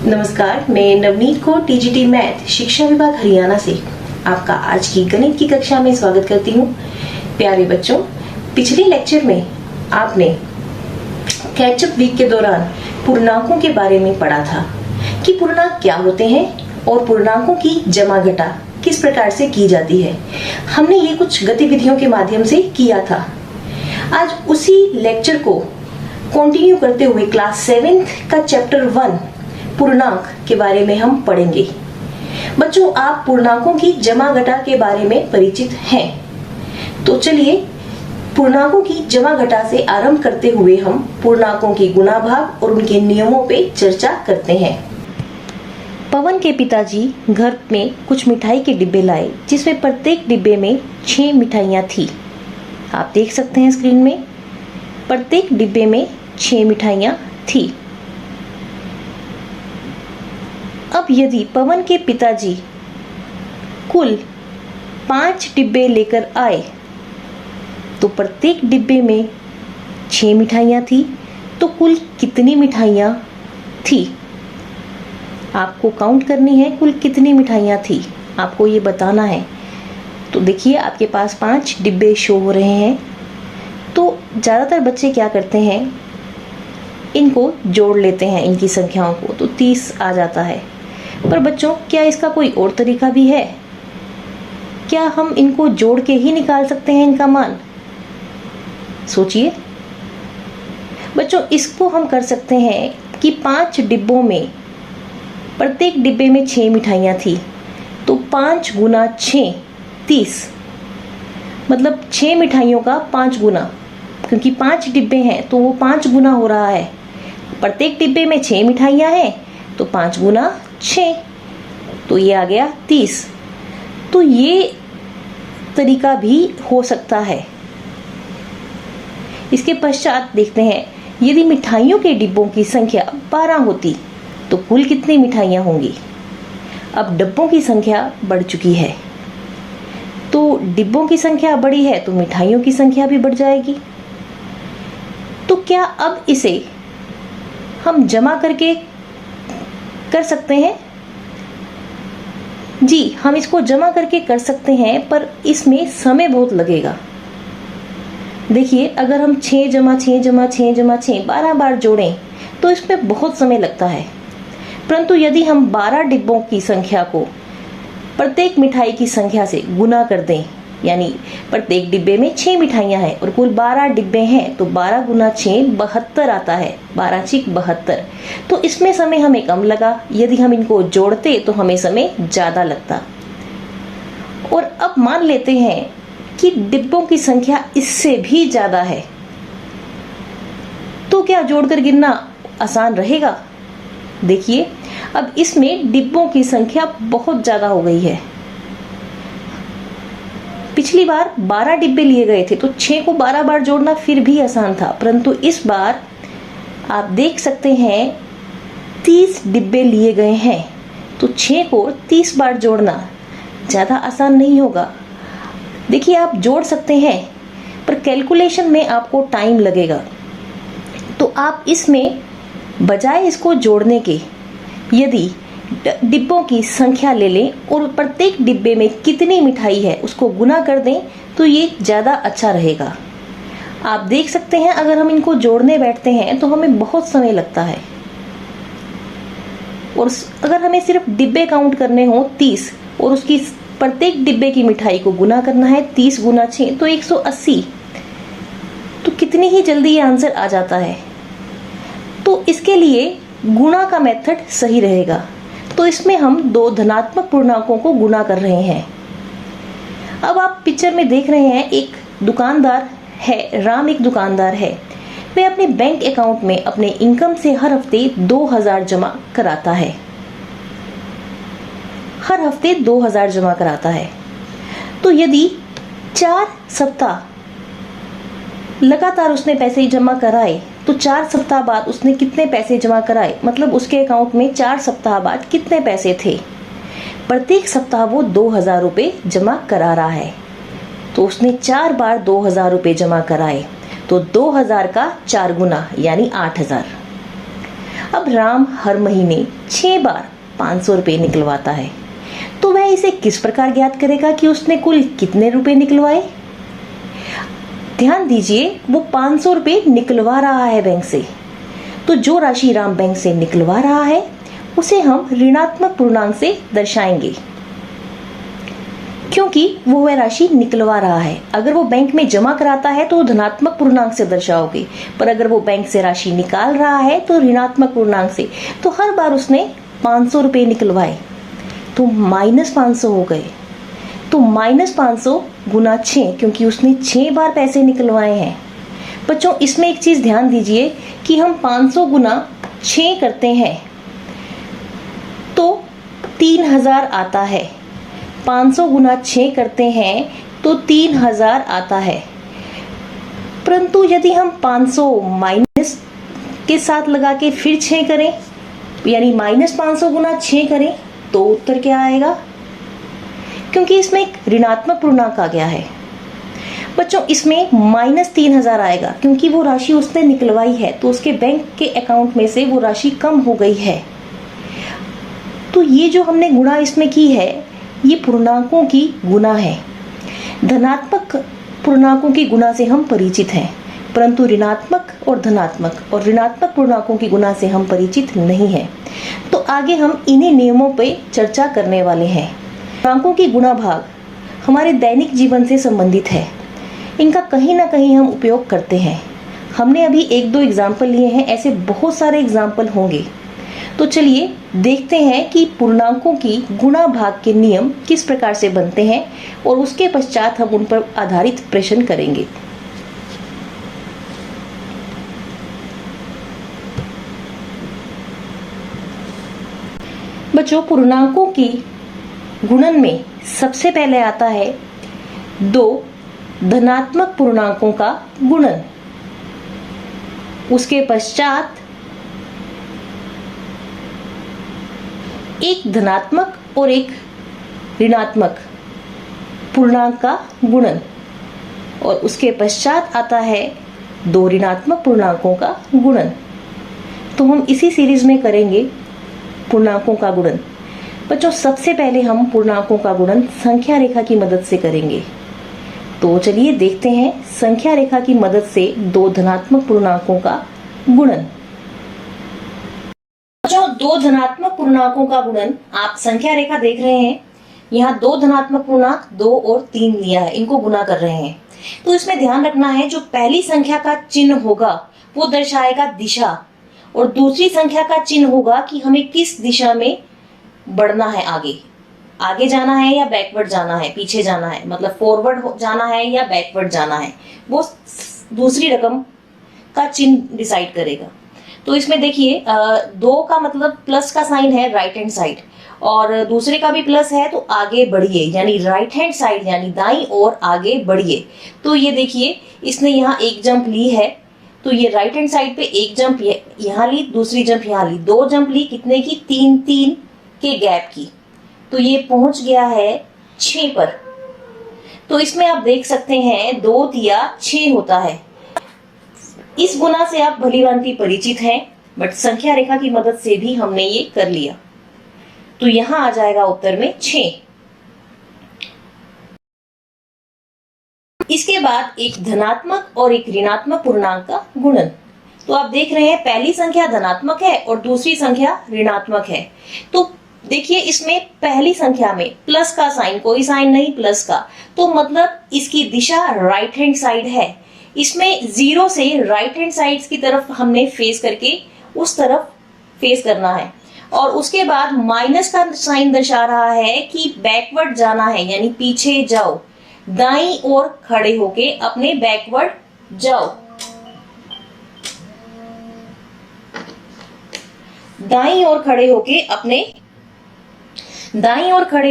नमस्कार, मैं नवनीत को टीजीटी मैथ शिक्षा विभाग हरियाणा से आपका आज की गणित की कक्षा में स्वागत करती हूँ। प्यारे बच्चों, पिछले लेक्चर में आपने कैचअप वीक के दौरान पूर्णांकों के बारे में पढ़ा था कि पूर्णांक क्या होते हैं और पूर्णांकों की जमा घटा किस प्रकार से की जाती है। हमने ये कुछ गतिविधियों के माध्यम से किया था। आज उसी लेक्चर को कंटिन्यू करते हुए क्लास 7th का चैप्टर 1 पूर्णांक के बारे में हम पढ़ेंगे। बच्चों, आप पूर्णांकों की जमा घटा के बारे में परिचित हैं, तो चलिए पूर्णांकों की जमा घटा से आरंभ करते हुए हम पूर्णांकों की गुणा भाग और उनके नियमों पे चर्चा करते हैं। पवन के पिताजी घर में कुछ मिठाई के डिब्बे लाए, जिसमें प्रत्येक डिब्बे में 6 मिठाइयाँ थी। आप देख सकते हैं स्क्रीन में, प्रत्येक डिब्बे में 6 मिठाइयाँ थी। अब यदि पवन के पिताजी कुल 5 डिब्बे लेकर आए तो प्रत्येक डिब्बे में 6 मिठाइयाँ थी, तो कुल कितनी मिठाइयाँ थी? आपको काउंट करनी है, कुल कितनी मिठाइयाँ थी आपको ये बताना है। तो देखिए, आपके पास 5 डिब्बे शो हो रहे हैं। तो ज़्यादातर बच्चे क्या करते हैं, इनको जोड़ लेते हैं, इनकी संख्याओं को, तो 30 आ जाता है। पर बच्चों, क्या इसका कोई और तरीका भी है? क्या हम इनको जोड़ के ही निकाल सकते हैं इनका मान? सोचिए बच्चों, इसको हम कर सकते हैं कि 5 डिब्बों में प्रत्येक डिब्बे में 6 मिठाइयाँ थी, तो 5 गुना 6 30, मतलब 6 मिठाइयों का 5 गुना, क्योंकि 5 डिब्बे हैं तो वो 5 गुना हो रहा है। प्रत्येक डिब्बे में 6 मिठाइयाँ हैं तो 5 गुना 6, तो ये आ गया 30। तो ये तरीका भी हो सकता है। इसके पश्चात देखते हैं, यदि मिठाइयों के डिब्बों की संख्या 12 होती तो कुल कितनी मिठाइयाँ होंगी? अब डिब्बों की संख्या बढ़ चुकी है, तो डिब्बों की संख्या बढ़ी है तो मिठाइयों की संख्या भी बढ़ जाएगी। तो क्या अब इसे हम जमा करके कर सकते हैं? जी, हम इसको जमा करके कर सकते हैं, पर इसमें समय बहुत लगेगा। देखिए, अगर हम 6 जमा 6 जमा 6 जमा 6 12 बार जोड़ें तो इसमें बहुत समय लगता है। परंतु यदि हम 12 डिब्बों की संख्या को प्रत्येक मिठाई की संख्या से गुना कर दें, यानी प्रत्येक डिब्बे में 6 मिठाइयाँ हैं और कुल 12 डिब्बे हैं, तो 12 गुना 6 72 आता है, 12 6 72। तो इसमें समय हमें कम लगा। यदि हम इनको जोड़ते तो हमें समय ज़्यादा लगता। और अब मान लेते हैं कि डिब्बों की संख्या इससे भी ज़्यादा है, तो क्या जोड़कर गिनना आसान रहेगा? देखिए, अब इसमें डिब्बों की संख्या बहुत ज़्यादा हो गई है। पिछली बार 12 डिब्बे लिए गए थे तो 6 को 12 बार जोड़ना फिर भी आसान था, परंतु इस बार आप देख सकते हैं 30 डिब्बे लिए गए हैं, तो 6 को 30 बार जोड़ना ज़्यादा आसान नहीं होगा। देखिए, आप जोड़ सकते हैं, पर कैलकुलेशन में आपको टाइम लगेगा। तो आप इसमें बजाय इसको जोड़ने के, यदि डिब्बों की संख्या ले लें और प्रत्येक डिब्बे में कितनी मिठाई है उसको गुना कर दें, तो ये ज़्यादा अच्छा रहेगा। आप देख सकते हैं, अगर हम इनको जोड़ने बैठते हैं तो हमें बहुत समय लगता है, और अगर हमें सिर्फ डिब्बे काउंट करने हो 30 और उसकी प्रत्येक डिब्बे की मिठाई को गुना करना है 30 गुना 6 तो 180, तो कितनी ही जल्दी ये आंसर आ जाता है। तो इसके लिए गुणा का मेथड सही रहेगा। तो इसमें हम 2 धनात्मक पूर्णांकों को गुणा कर रहे हैं। अब आप पिक्चर में देख रहे हैं, एक दुकानदार है, राम एक दुकानदार है। वह अपने बैंक अकाउंट में अपने इनकम से हर हफ्ते 2000 जमा कराता है। हर हफ्ते 2000 जमा कराता है। तो यदि 4 सप्ताह लगातार उसने पैसे जमा कराए तो 4 सप्ताह बाद उसने कितने पैसे जमा कराए, मतलब उसके अकाउंट में 4 सप्ताह बाद कितने पैसे थे? प्रत्येक सप्ताह वो 2000 रुपये जमा करा रहा है, तो उसने 4 बार 2000 रुपये जमा कराए, तो 2000 का 4 गुना यानी 8000। अब राम हर महीने 6 बार 500 रुपये निकलवाता है, तो वह इसे किस प्रकार ज्ञात करेगा कि उसने कुल कितने रुपए निकलवाए? ध्यान दीजिए, वो 500 रुपये निकलवा रहा है बैंक से, तो जो राशि राम बैंक से निकलवा रहा है उसे हम ऋणात्मक पूर्णांक से दर्शाएंगे, क्योंकि वो वह राशि निकलवा रहा है। अगर वो बैंक में जमा कराता है तो धनात्मक पूर्णांक से दर्शाओगे, पर अगर वो बैंक से राशि निकाल रहा है तो ऋणात्मक पूर्णांक से। तो हर बार उसने 500 रुपये निकलवाए तो -500 हो गए, तो -500 गुना 6, क्योंकि उसने 6 बार पैसे निकलवाए हैं। बच्चों, इसमें एक चीज ध्यान दीजिए कि हम 500 गुना 6 करते हैं तो 3000 आता है। 500 गुना 6 करते हैं तो 3000 आता है। परंतु यदि हम 500 माइनस के साथ लगा के फिर 6 करें, यानी -500 गुना 6 करें, तो उत्तर क्या आएगा? क्योंकि इसमें एक ऋणात्मक पूर्णांक आ गया है। बच्चों, इसमें -3000 आएगा, क्योंकि वो राशि उसने निकलवाई है तो उसके बैंक के अकाउंट में से वो राशि कम हो गई है। तो ये जो हमने गुणा इसमें की है, ये पूर्णांकों की गुणा है। धनात्मक पूर्णांकों की गुणा से हम परिचित हैं, परंतु ऋणात्मक और धनात्मक और ऋणात्मक पूर्णांकों की गुणा से हम परिचित नहीं हैं। तो आगे हम इन्हीं नियमों पे चर्चा करने वाले हैं। पूर्णांकों की गुणा भाग हमारे दैनिक जीवन से संबंधित है, इनका कहीं ना कहीं हम उपयोग करते हैं। हमने अभी 1-2 एग्जाम्पल लिए हैं, ऐसे बहुत सारे एग्जाम्पल होंगे। तो चलिए देखते हैं कि पूर्णांकों की गुणा भाग के नियम किस प्रकार से बनते हैं और उसके पश्चात हम उन पर आधारित प्रश्न करेंगे। बच्चों, पूर्णांकों की गुणन में सबसे पहले आता है 2 धनात्मक पूर्णांकों का गुणन। उसके पश्चात एक धनात्मक और एक ऋणात्मक पूर्णांक का गुणन, और उसके पश्चात आता है 2 ऋणात्मक पूर्णांकों का गुणन। तो हम इसी सीरीज में करेंगे पूर्णांकों का गुणन। बच्चों, सबसे पहले हम पूर्णांकों का गुणन संख्या रेखा की मदद से करेंगे। तो चलिए देखते हैं संख्या रेखा की मदद से 2 धनात्मक पूर्णांकों का गुणन। बच्चों, 2 धनात्मक पूर्णांकों का गुणन, आप संख्या रेखा देख रहे हैं, यहाँ 2 धनात्मक पूर्णांक 2 और 3 लिया है, इनको गुणा कर रहे हैं। तो इसमें ध्यान रखना है, जो पहली संख्या का चिन्ह होगा वो दर्शाएगा दिशा, और दूसरी संख्या का चिन्ह होगा कि हमें किस दिशा में बढ़ना है, आगे जाना है या बैकवर्ड जाना है, पीछे जाना है, मतलब फॉरवर्ड जाना है या बैकवर्ड जाना है, वो दूसरी रकम का चिन्ह डिसाइड करेगा। तो इसमें देखिए 2 का मतलब प्लस का साइन है राइट हैंड साइड, और दूसरे का भी प्लस है, तो आगे बढ़िए, यानी राइट हैंड साइड यानी दाईं ओर आगे बढ़िए। तो ये देखिए इसने यहाँ एक जंप ली है, तो ये राइट हैंड साइड पे एक जंप यहाँ ली, दूसरी जंप यहाँ ली, 2 जंप ली, कितने की? 3 के गैप की। तो ये पहुंच गया है 6 पर। तो इसमें आप देख सकते हैं 2 तिया 6 होता है। इस गुना से आप भलीभांति परिचित हैं, बट संख्या रेखा की मदद से भी हमने ये कर लिया। तो यहां आ जाएगा उत्तर में 6। इसके बाद एक धनात्मक और एक ऋणात्मक पूर्णांक का गुणन। तो आप देख रहे हैं पहली संख्या धनात्मक है और दूसरी संख्या ऋणात्मक है। तो देखिए इसमें पहली संख्या में प्लस का साइन, कोई साइन नहीं प्लस का, तो मतलब इसकी दिशा राइट हैंड साइड है। इसमें 0 से राइट हैंड साइड की तरफ हमने फेस करके उस तरफ फेस करना है, और उसके बाद माइनस का साइन दर्शा रहा है कि बैकवर्ड जाना है, यानी पीछे जाओ, दाईं ओर खड़े होके अपने बैकवर्ड जाओ, दाईं ओर खड़े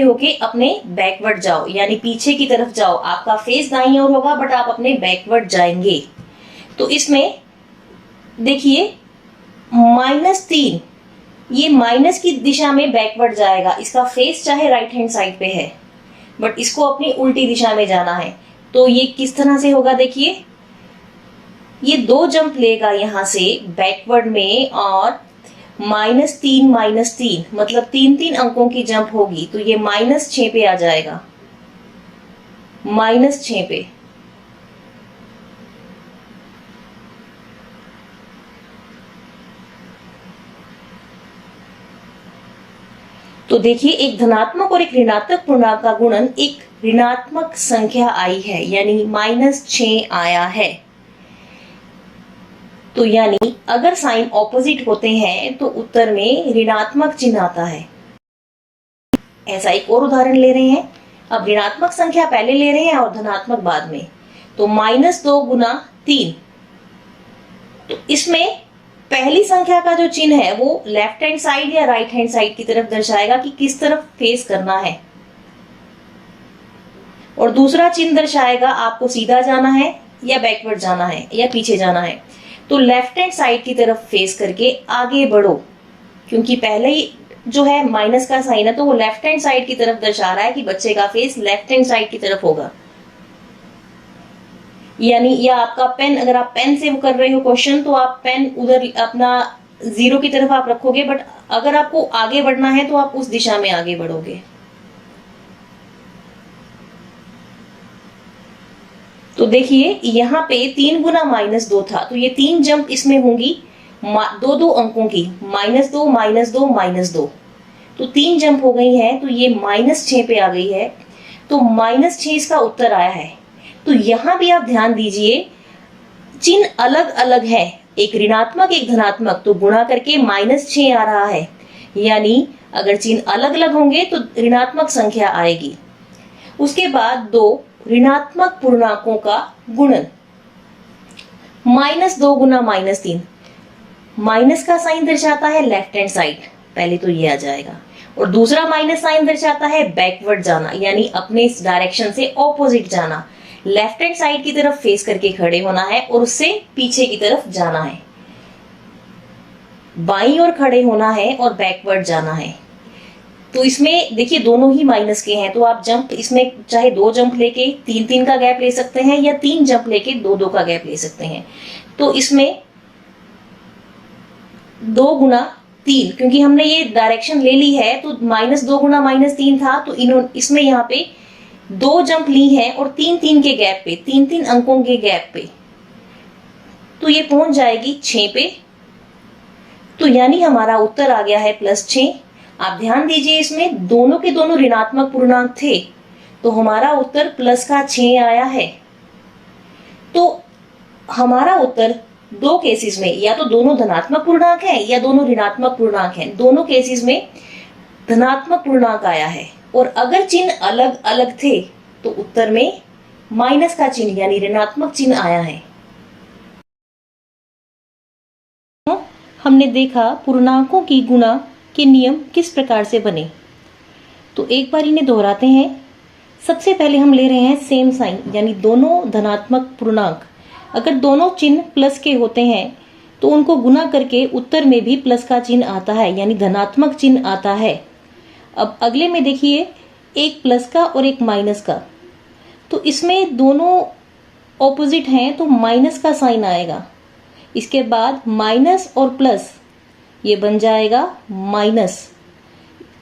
होके अपने बैकवर्ड जाओ, यानी पीछे की तरफ जाओ। आपका फेस दाईं ओर होगा बट आप अपने बैकवर्ड जाएंगे। तो इसमें देखिए -3, ये माइनस की दिशा में बैकवर्ड जाएगा। इसका फेस चाहे राइट हैंड साइड पे है, बट इसको अपनी उल्टी दिशा में जाना है। तो ये किस तरह से होगा? देखिए ये 2 जंप लेगा यहां से बैकवर्ड में, और -3 मतलब 3 अंकों की जंप होगी, तो ये -6 पे आ जाएगा, -6 पे। तो देखिए, एक धनात्मक और एक ऋणात्मक पूर्णांक का गुणन एक ऋणात्मक संख्या आई है, यानी -6 आया है। तो यानी अगर साइन ऑपोजिट होते हैं तो उत्तर में ऋणात्मक चिन्ह आता है। ऐसा एक और उदाहरण ले रहे हैं। अब ऋणात्मक संख्या पहले ले रहे हैं और धनात्मक बाद में। तो -2 गुना 3, तो इसमें पहली संख्या का जो चिन्ह है वो लेफ्ट हैंड साइड या राइट हैंड साइड की तरफ दर्शाएगा कि किस तरफ फेस करना है, और दूसरा चिन्ह दर्शाएगा आपको सीधा जाना है या बैकवर्ड जाना है या पीछे जाना है। तो लेफ्ट हैंड साइड की तरफ फेस करके आगे बढ़ो, क्योंकि पहले ही जो है माइनस का साइन है, तो वो लेफ्ट हैंड साइड की तरफ दर्शा रहा है कि बच्चे का फेस लेफ्ट हैंड साइड की तरफ होगा। यानी या आपका पेन, अगर आप पेन से कर रहे हो क्वेश्चन, तो आप पेन उधर अपना 0 की तरफ आप रखोगे, बट अगर आपको आगे बढ़ना है तो आप उस दिशा में आगे बढ़ोगे। तो देखिए, यहाँ पे 3 गुना -2 था, तो ये 3 जंप इसमें होंगी 2 अंकों की, -2 -2 -2, तो 3 जंप हो गई है, तो ये -6 पे आ गई है। तो -6 इसका उत्तर आया है। तो यहां भी आप ध्यान दीजिए, चिन्ह अलग अलग है, एक ऋणात्मक एक धनात्मक, तो गुणा करके -6 आ रहा है। यानी अगर चिन्ह अलग अलग होंगे तो ऋणात्मक संख्या आएगी। उसके बाद 2 ऋणात्मक पूर्णांकों का गुणन, -2 गुना -3, माइनस का साइन दर्शाता है लेफ्ट हैंड साइड, पहले तो ये आ जाएगा, और दूसरा माइनस साइन दर्शाता है बैकवर्ड जाना, यानी अपने इस डायरेक्शन से ऑपोजिट जाना। लेफ्ट हैंड साइड की तरफ फेस करके खड़े होना है और उससे पीछे की तरफ जाना है, बाईं ओर खड़े होना है और बैकवर्ड जाना है। तो इसमें देखिए दोनों ही माइनस के हैं, तो आप जंप इसमें चाहे 2 जंप लेके 3 का गैप ले सकते हैं, या 3 जंप लेके 2 का गैप ले सकते हैं। तो इसमें 2 गुना 3, क्योंकि हमने ये डायरेक्शन ले ली है, तो -2 गुना -3 था, तो इसमें यहाँ पे 2 जंप ली है और 3 के गैप पे, 3 अंकों के गैप पे, तो ये पहुंच जाएगी 6 पे। तो यानी हमारा उत्तर आ गया है +6। आप ध्यान दीजिए, इसमें दोनों के दोनों ऋणात्मक पूर्णांक थे, तो हमारा उत्तर +6 आया है। तो हमारा उत्तर 2 केसेस में, या तो दोनों धनात्मक पूर्णांक है या दोनों ऋणात्मक पूर्णांक हैं, दोनों केसेस में धनात्मक पूर्णांक आया है। और अगर चिन्ह अलग अलग थे तो उत्तर में माइनस का चिन्ह यानी ऋणात्मक चिन्ह आया है। हमने देखा पूर्णांकों की गुणा के नियम किस प्रकार से बने, तो एक बार इन्हें दोहराते हैं। सबसे पहले हम ले रहे हैं सेम साइन, यानी दोनों धनात्मक पूर्णांक अगर दोनों चिन्ह प्लस के होते हैं तो उनको गुना करके उत्तर में भी प्लस का चिन्ह आता है, यानी धनात्मक चिन्ह आता है। अब अगले में देखिए, एक प्लस का और एक माइनस का, तो इसमें दोनों ऑपोजिट हैं तो माइनस का साइन आएगा। इसके बाद माइनस और प्लस ये बन जाएगा माइनस।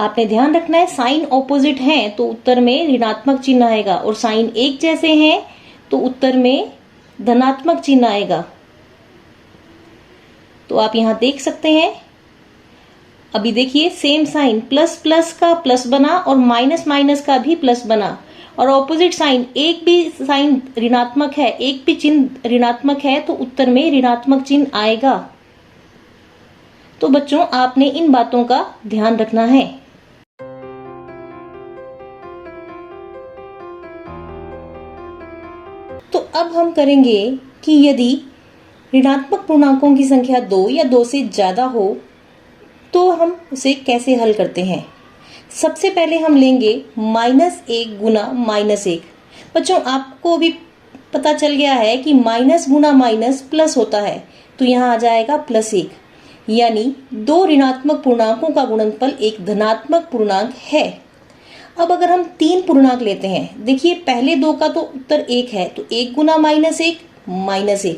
आपने ध्यान रखना है, साइन ऑपोजिट हैं तो उत्तर में ऋणात्मक चिन्ह आएगा, और साइन एक जैसे हैं तो उत्तर में धनात्मक चिन्ह आएगा। तो आप यहां देख सकते हैं, अभी देखिए सेम साइन, प्लस प्लस का प्लस बना और माइनस माइनस का भी प्लस बना, और ऑपोजिट साइन, एक भी साइन ऋणात्मक है एक भी चिन्ह ऋणात्मक है तो उत्तर में ऋणात्मक चिन्ह आएगा। तो बच्चों, आपने इन बातों का ध्यान रखना है। तो अब हम करेंगे कि यदि ऋणात्मक पूर्णांकों की संख्या 2 या 2 से ज्यादा हो तो हम उसे कैसे हल करते हैं। सबसे पहले हम लेंगे -1 गुना -1। बच्चों, आपको अभी पता चल गया है कि माइनस गुना माइनस प्लस होता है, तो यहाँ आ जाएगा +1, यानी 2 ऋणात्मक पूर्णांकों का गुणनफल एक धनात्मक पूर्णांक है। अब अगर हम 3 पूर्णांक लेते हैं, देखिए पहले 2 का तो उत्तर 1 है, तो 1 गुना -1 -1।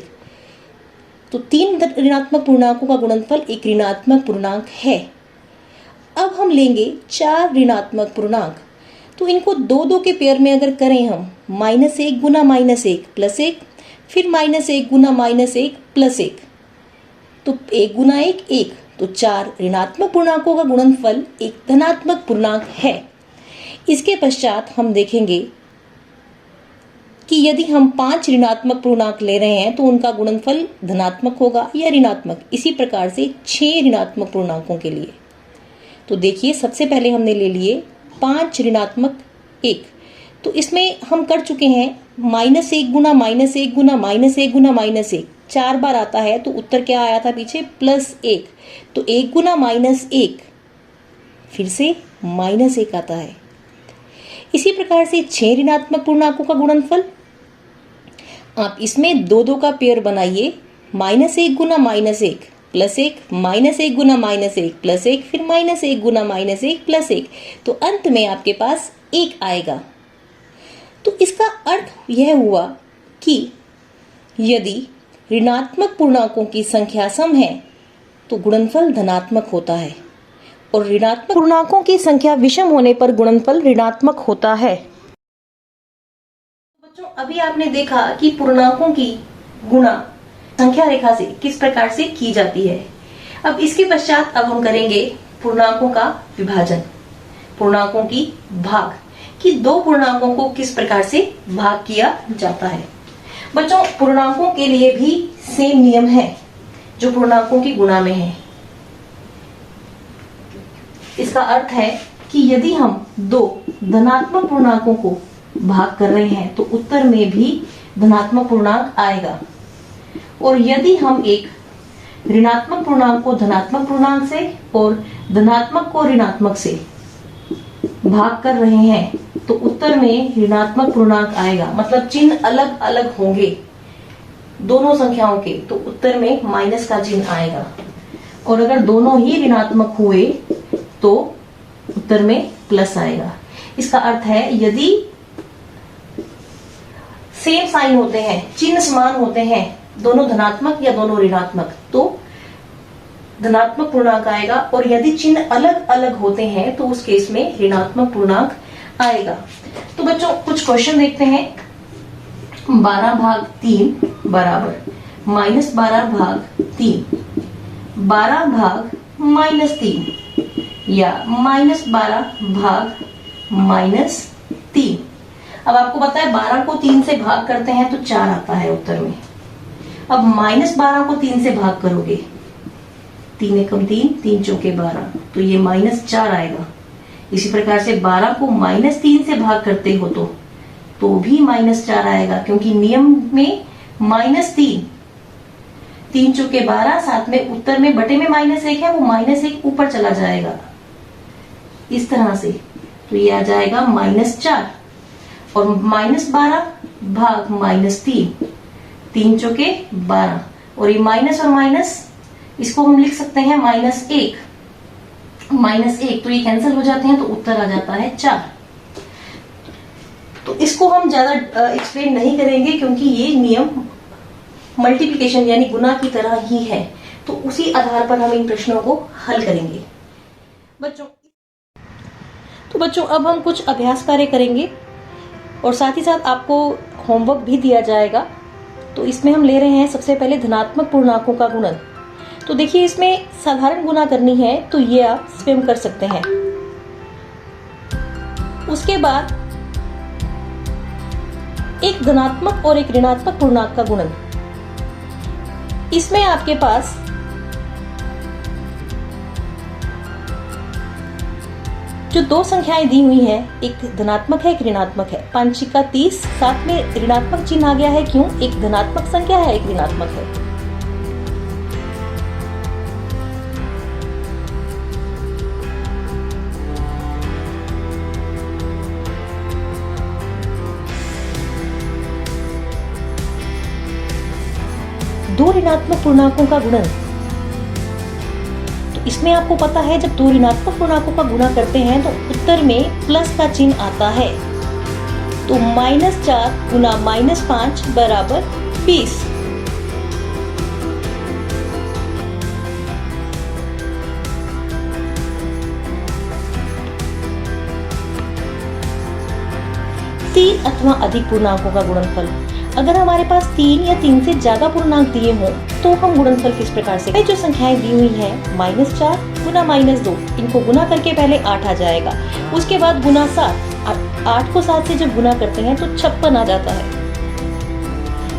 तो 3 ऋणात्मक पूर्णांकों का गुणनफल एक ऋणात्मक पूर्णांक है। अब हम लेंगे 4 ऋणात्मक पूर्णांक, तो इनको 2-2 के पेयर में अगर करें हम, -1 गुना -1 प्लस 1, फिर -1 गुना -1 प्लस 1, तो 1 गुना 1 1, तो 4 ऋणात्मक पूर्णांकों का गुणनफल एक धनात्मक पूर्णांक है। इसके पश्चात हम देखेंगे कि यदि हम 5 ऋणात्मक पूर्णांक ले रहे हैं तो उनका गुणनफल धनात्मक होगा या ऋणात्मक। इसी प्रकार से 6 ऋणात्मक पूर्णांकों के लिए, तो देखिए सबसे पहले हमने ले लिए 5 ऋणात्मक 1, तो इसमें हम कर चुके हैं -1 गुना -1 गुना -1 गुना -1, 4 बार आता है, तो उत्तर क्या आया था पीछे, +1, तो 1 गुना -1 फिर से -1 आता है। इसी प्रकार से 6 ऋणात्मक पूर्णांकों का गुणनफल, आप इसमें 2-2 का पेयर बनाइए, -1 गुना -1 प्लस 1, -1 गुना -1 प्लस 1, फिर -1 गुना -1 प्लस 1, तो अंत में आपके पास 1 आएगा। तो इसका अर्थ यह हुआ कि यदि ऋणात्मक पूर्णांकों की संख्या सम है तो गुणनफल धनात्मक होता है, और ऋणात्मक पूर्णांकों की संख्या विषम होने पर गुणनफल ऋणात्मक होता है। बच्चों, अभी आपने देखा कि पूर्णांकों की गुणा संख्या रेखा से किस प्रकार से की जाती है। अब इसके पश्चात अब हम करेंगे पूर्णांकों का विभाजन, पूर्णांकों की भाग, कि 2 पूर्णांकों को किस प्रकार से भाग किया जाता है। बच्चों, पूर्णांकों के लिए भी सेम नियम है जो पूर्णांकों की गुणा में है। इसका अर्थ है कि यदि हम 2 धनात्मक पूर्णांकों को भाग कर रहे हैं तो उत्तर में भी धनात्मक पूर्णांक आएगा, और यदि हम एक ऋणात्मक पूर्णांक को धनात्मक पूर्णांक से और धनात्मक को ऋणात्मक से भाग कर रहे हैं तो उत्तर में ऋणात्मक पूर्णांक आएगा, मतलब चिन्ह अलग अलग होंगे दोनों संख्याओं के, तो उत्तर में माइनस का चिन्ह आएगा। और अगर दोनों ही ऋणात्मक हुए तो उत्तर में प्लस आएगा। इसका अर्थ है यदि सेम साइन होते हैं, चिन्ह समान होते हैं, दोनों धनात्मक या दोनों ऋणात्मक, तो धनात्मक पूर्णांक आएगा, और यदि चिन्ह अलग अलग होते हैं तो उस केस में ऋणात्मक पूर्णांक आएगा। तो बच्चों कुछ क्वेश्चन देखते हैं। 12/3 बराबर -12/3, 12/-3 या -12/-3। अब आपको पता है 12 को 3 से भाग करते हैं तो 4 आता है उत्तर में। अब -12 को 3 से भाग करोगे, 3 एकम 3, 3 चौके 12, तो ये -4 आएगा। इसी प्रकार से 12 को -3 से भाग करते हो तो भी -4 आएगा, क्योंकि नियम में -3, 3 चौके 12, साथ में उत्तर में बटे में -1 है, वो -1 ऊपर चला जाएगा इस तरह से, तो ये आ जाएगा -4, और -12 भाग -3, 3 चौके 12, और ये माइनस और माइनस, इसको हम लिख सकते हैं -1, तो ये कैंसिल हो जाते हैं, तो उत्तर आ जाता है 4। तो इसको हम ज्यादा एक्सप्लेन नहीं करेंगे, क्योंकि ये नियम मल्टीप्लिकेशन यानी गुना की तरह ही है, तो उसी आधार पर हम इन प्रश्नों को हल करेंगे। बच्चों अब हम कुछ अभ्यास कार्य करेंगे, और साथ ही साथ आपको होमवर्क भी दिया जाएगा। तो इसमें हम ले रहे हैं सबसे पहले धनात्मक पूर्णांकों का गुणन। तो देखिए इसमें साधारण गुना करनी है, तो ये आप स्वयं कर सकते हैं। उसके बाद एक धनात्मक और एक ऋणात्मक पूर्णांक का गुणन। इसमें आपके पास जो 2 संख्याएं दी हुई हैं, एक धनात्मक है एक ऋणात्मक है, 5 30, साथ में ऋणात्मक चिन्ह आ गया है, क्यों? एक धनात्मक संख्या है एक ऋणात्मक है। दो ऋणात्मक पूर्णांकों का गुणन, तो इसमें आपको पता है जब 2 ऋणात्मक पूर्णांकों का गुणा करते हैं तो उत्तर में प्लस का चिन्ह आता है, तो -4 गुना -5 बराबर 20। तीन अथवा अधिक पूर्णांकों का गुणनफल। अगर हमारे पास 3 या 3 से ज्यादा पूर्णांक दिए हों तो हम गुणनफल किस प्रकार से, जो संख्याएं दी हुई हैं -4 गुना -2, इनको गुना करके पहले 8 आ जाएगा, उसके बाद गुना 7, 8 को 7 से जब गुना करते हैं तो 56 आ जाता है।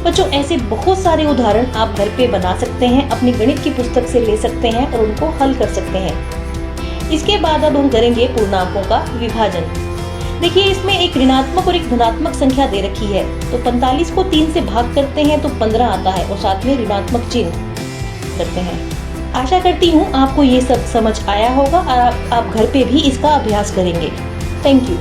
बच्चों, ऐसे बहुत सारे उदाहरण आप घर पे बना सकते हैं, अपनी गणित की पुस्तक से ले सकते हैं और उनको हल कर सकते हैं। इसके बाद अब हम करेंगे पूर्णांकों का विभाजन। देखिए, इसमें एक ऋणात्मक और एक धनात्मक संख्या दे रखी है, तो 45 को 3 से भाग करते हैं तो 15 आता है और साथ में ऋणात्मक चिन्ह करते हैं। आशा करती हूँ आपको ये सब समझ आया होगा और आप घर पे भी इसका अभ्यास करेंगे। Thank you.